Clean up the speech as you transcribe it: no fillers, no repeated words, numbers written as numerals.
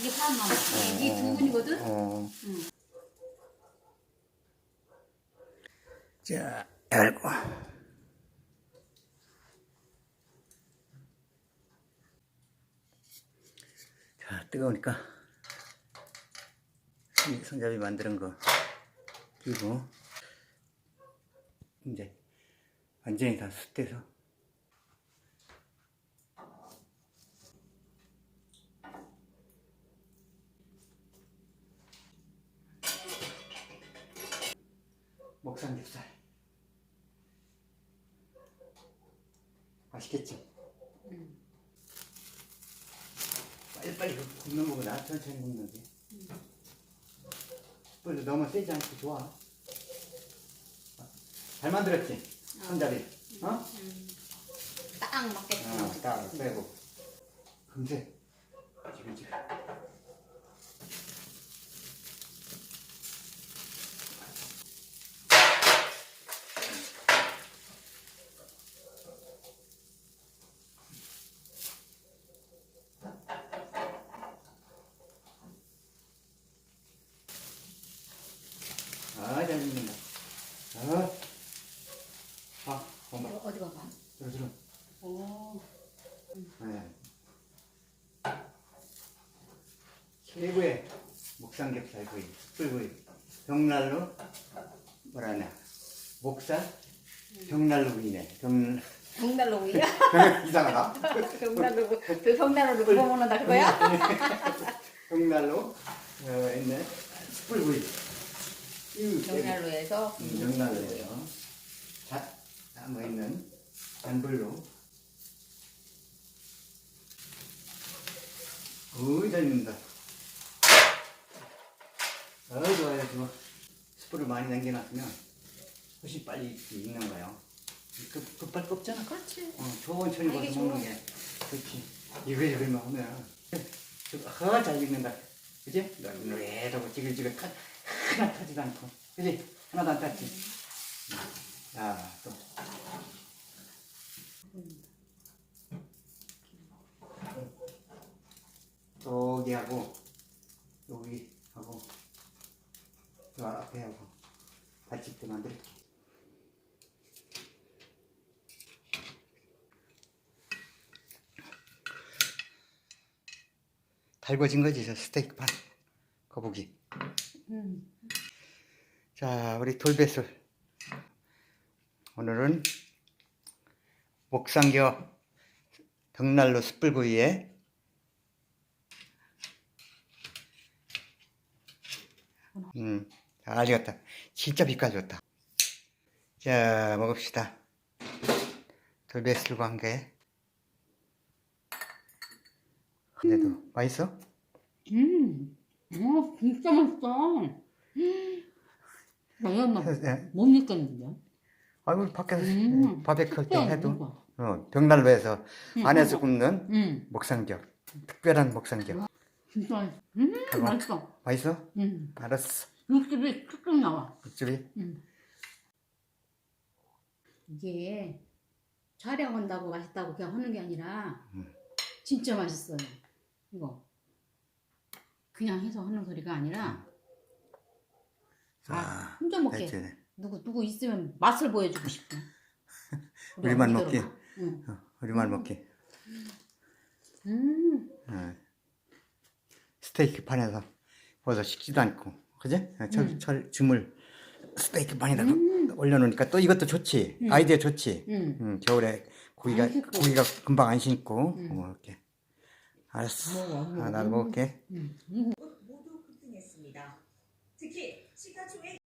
이게 파만 이게 두 분이거든. 자, 열고. 자, 뜨거우니까 이 손잡이 만드는 거 끼고 이제 완전히 다 숯대서 목삼겹살 맛있겠지? 빨리빨리 굽는 거보다 천천히 굽는 게 숯불도 너무 세지 않고 좋아. 잘 만들었지? 손잡이 어? 딱 맞겠지. 딱 빼고 금세 지글지글. 잘 익는다. 엄마. 어디 봐봐. 들어. 오. 네. 최고의 목삼겹살 구이, 숯불구이. 벽난로, 뭐라 하냐. 목살, 벽난로 구이네. 벽난로 구이야? 이상하다. 벽난로 그 벽난로로 구워 먹는다 그거야? 벽난로, 있네. 숯불구이. 벽난로에서. 벽난로에요. 뭐 있는 잔불로. 잘 익는다. 좋아요, 좋아. 숯불을 많이 남겨놨으면 훨씬 빨리 익는 거예요. 급할 거 없잖아. 그렇지. 천천히 구워서 먹는 게 좋지. 이거만 하면 잘 익는다. 그지? 노릇노릇하고 지글지글 하나 타지도 않고. 그지? 하나도 안 탔지. 자, 또. 여기하고 여기하고 저 앞에하고 받침대 만들었지. 달궈진 거지, 저 스테이크 판 거북이. 자, 우리 돌배술 오늘은 목삼겹 벽난로 숯불구이에 잘 익었다. 진짜 빛깔 좋다. 자, 먹읍시다. 돌배술과 함께. 근데도 맛있어? 진짜 맛있어. 나 이런 맛못 느꼈는데. 아이고, 밖에서 바베큐 때 해도 먹어봐. 벽난로에서 안에서 굽는 목삼겹. 특별한 목삼겹. 진짜 맛있어. 맛있어? 알았어. 육즙이 툭툭 나와. 육즙이? 이게 촬영한다고 맛있다고 그냥 하는 게 아니라 진짜 맛있어요. 이거 그냥 해서 하는 소리가 아니라 혼자 먹게. 됐지. 누구 있으면 맛을 보여주고 싶어. 우리만 먹기. 우리만 먹기. 스테이크 판에서 벌써 식지도 않고, 그지? 줌을 스테이크 판에다가 올려놓으니까 또 이것도 좋지. 아이디어 좋지. 겨울에 고기가 금방 안 식고, 이렇게. 알았어. 나도 먹을게. 모두 급등했습니다. 특히 시가총액